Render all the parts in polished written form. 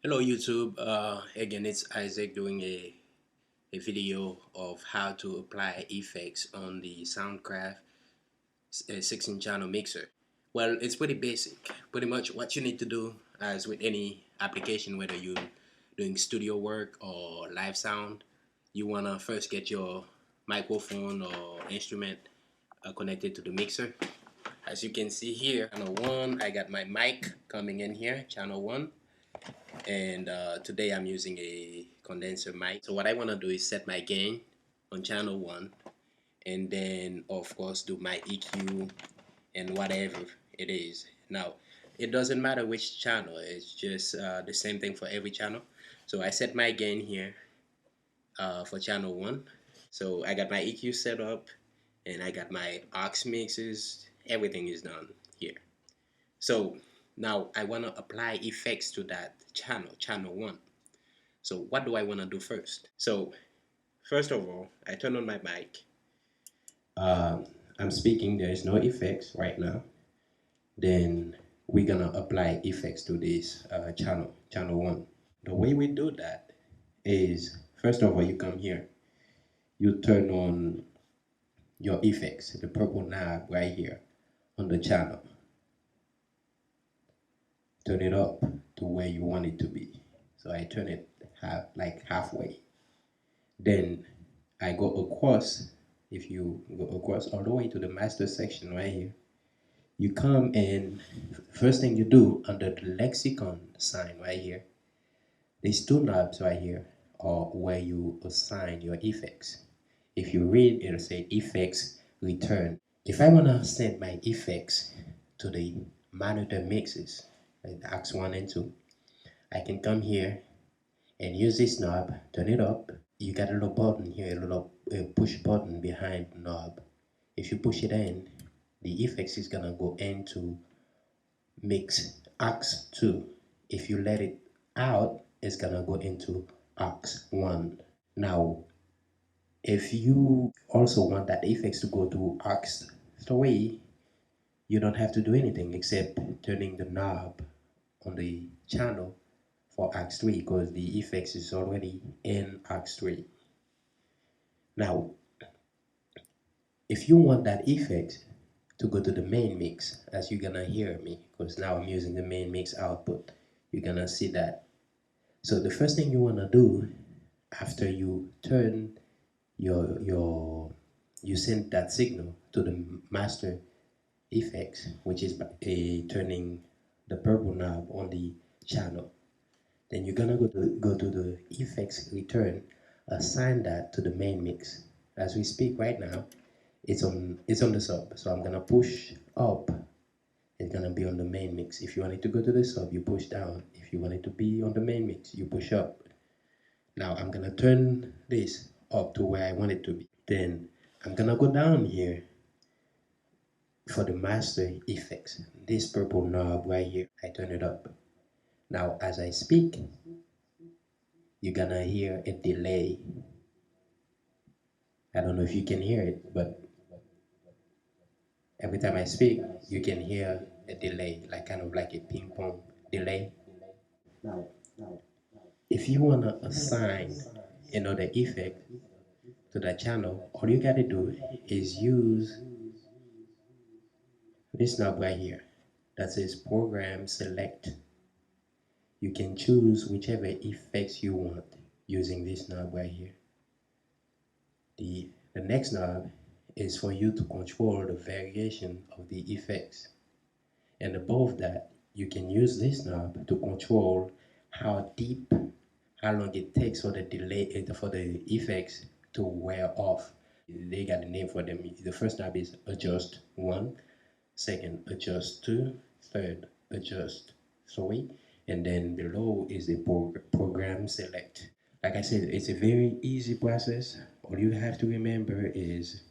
Hello YouTube, again it's Isaac doing a video of how to apply effects on the Soundcraft 16 channel mixer. Well, it's pretty basic. Pretty much what you need to do, as with any application, whether you're doing studio work or live sound, you want to first get your microphone or instrument connected to the mixer. As you can see here, channel 1, I got my mic coming in here, channel 1. And today I'm using a condenser mic. So what I want to do is set my gain on channel 1, and then of course do my EQ and whatever it is. Now it doesn't matter which channel, it's just the same thing for every channel. So I set my gain here for channel 1. So I got my EQ set up and I got my aux mixes, everything is done here. So now I want to apply effects to that channel 1. So what do I want to do first? So first of all, I turn on my mic. I'm speaking, there is no effects right now. Then we're gonna apply effects to this channel 1. The way we do that is, first of all, you come here, you turn on your effects, the purple knob right here on the channel. Turn it up to where you want it to be. So I turn it halfway. Then I go across. If you go across all the way to the master section right here, you come and first thing you do under the lexicon sign right here, these two knobs right here are where you assign your effects. If you read, it'll say effects return. If I want to send my effects to the monitor mixes, like the aux 1 and 2, I can come here and use this knob, turn it up. You got a little button here, a little push button behind the knob. If you push it in, the effects is gonna go into mix aux 2. If you let it out, it's gonna go into aux 1. Now, if you also want that effects to go to aux 3, you don't have to do anything except turning the knob on the channel for aux 3, because the effects is already in aux 3. Now, if you want that effect to go to the main mix, as you're gonna hear me, because now I'm using the main mix output, you're gonna see that. So the first thing you wanna do after you turn you send that signal to the master effects, which is turning the purple knob on the channel. Then you're gonna go to the effects return, assign that to the main mix. As we speak right now, it's on the sub. So I'm gonna push up, it's gonna be on the main mix. If you want it to go to the sub, you push down. If you want it to be on the main mix, you push up. Now I'm gonna turn this up to where I want it to be. Then I'm gonna go down here for the master effects. This purple knob right here, I turn it up. Now as I speak, you're gonna hear a delay. I don't know if you can hear it, but every time I speak, you can hear a delay, like kind of like a ping pong delay. Now, if you want to assign another effect to that channel, all you got to do is use this knob right here that says program select. You can choose whichever effects you want using this knob right here. The next knob is for you to control the variation of the effects. And above that, you can use this knob to control how deep, how long it takes for the delay, for the effects to wear off. They got a name for them. The first knob is adjust 1, second adjust 2, third adjust 3, and then below is the program select. Like I said, it's a very easy process. All you have to remember is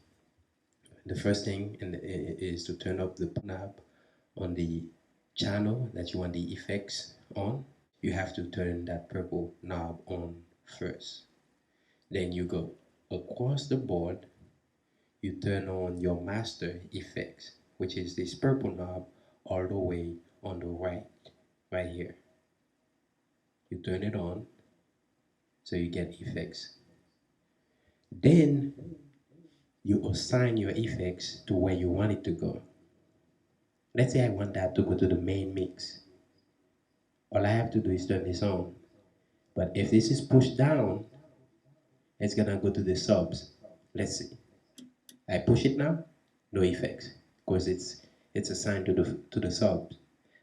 the first thing is to turn up the knob on the channel that you want the effects on. You have to turn that purple knob on first. Then you go across the board, you turn on your master effects, which is this purple knob all the way on the right here. you turn it on, so you get effects. Then you assign your effects to where you want it to go. Let's say I want that to go to the main mix. All I have to do is turn this on. But if this is pushed down, it's gonna go to the subs. Let's see. I push it now, no effects, because it's assigned to the subs.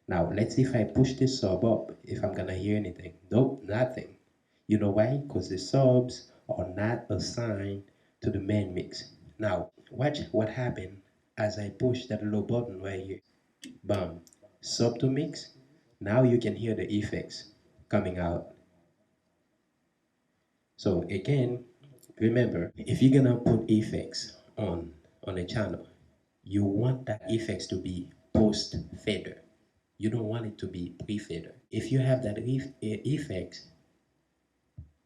Now let's see if I push this sub up, if I'm gonna hear anything. Nope, nothing. You know why? Because the subs are not assigned to the main mix. Now watch what happened as I push that little button right here. Bam. Sub to mix. Now you can hear the effects coming out. So again, remember, if you're gonna put effects on a channel, you want that effects to be post fader. You don't want it to be pre fader. If you have that effects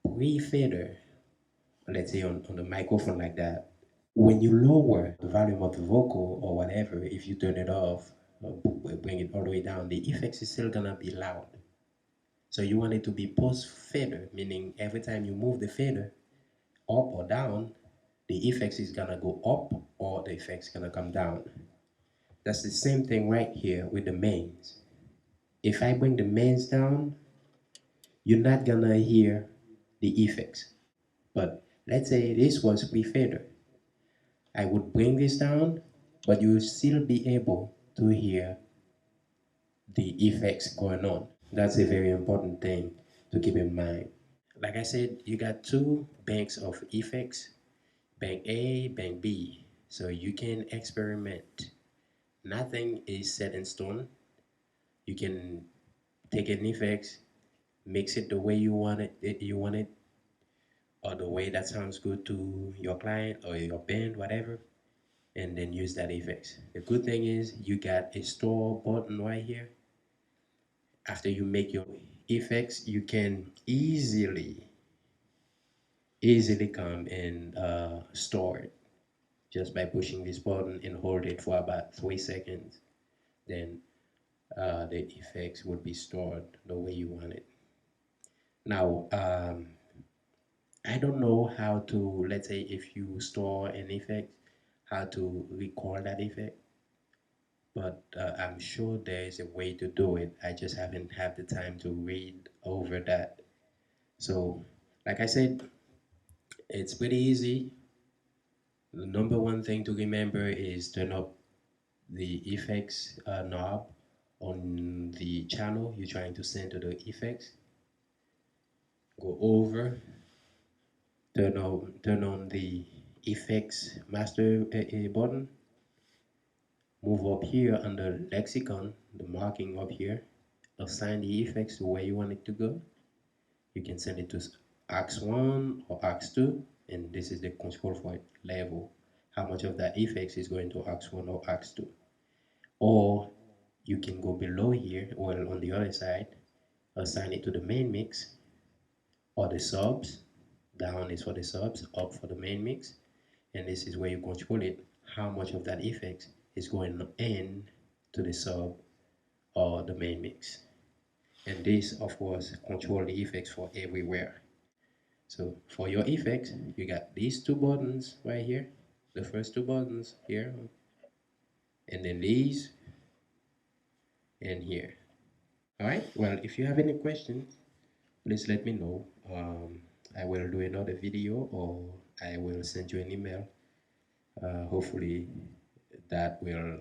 pre fader, let's say on the microphone like that, when you lower the volume of the vocal or whatever, if you turn it off or bring it all the way down, the effects is still gonna be loud. So you want it to be post fader, meaning every time you move the fader up or down, the effects is gonna go up or the effects gonna come down. That's the same thing right here with the mains. If I bring the mains down, you're not gonna hear the effects. But let's say this was pre-fader. I would bring this down, but you'll still be able to hear the effects going on. That's a very important thing to keep in mind. Like I said, you got two banks of effects, bank A, bank B. So you can experiment. Nothing is set in stone. You can take an effects, mix it the way you want it, or the way that sounds good to your client or your band, whatever, and then use that effects. The good thing is you got a store button right here. After you make your effects, you can easily come and store it just by pushing this button and hold it for about 3 seconds. Then the effects will be stored the way you want it. Now, I don't know how to, let's say if you store an effect, how to record that effect, but I'm sure there is a way to do it. I just haven't had the time to read over that. So, like I said, it's pretty easy. The number one thing to remember is turn up the effects knob on the channel you're trying to send to the effects. Go over, turn on the effects master button. Move up here under lexicon, the marking up here. Assign the effects to where you want it to go. You can send it to AX1 or AX2, and this is the control for it level. How much of that effects is going to AX1 or AX2. Or you can go below here, or on the other side, assign it to the main mix or the subs. Down is for the subs, up for the main mix. And this is where you control it, how much of that effect is going in to the sub or the main mix. And this, of course, control the effects for everywhere. So for your effects, you got these two buttons right here, the first two buttons here, and then these and here. All right, well, if you have any questions, please let me know. I will do another video or I will send you an email. Hopefully that will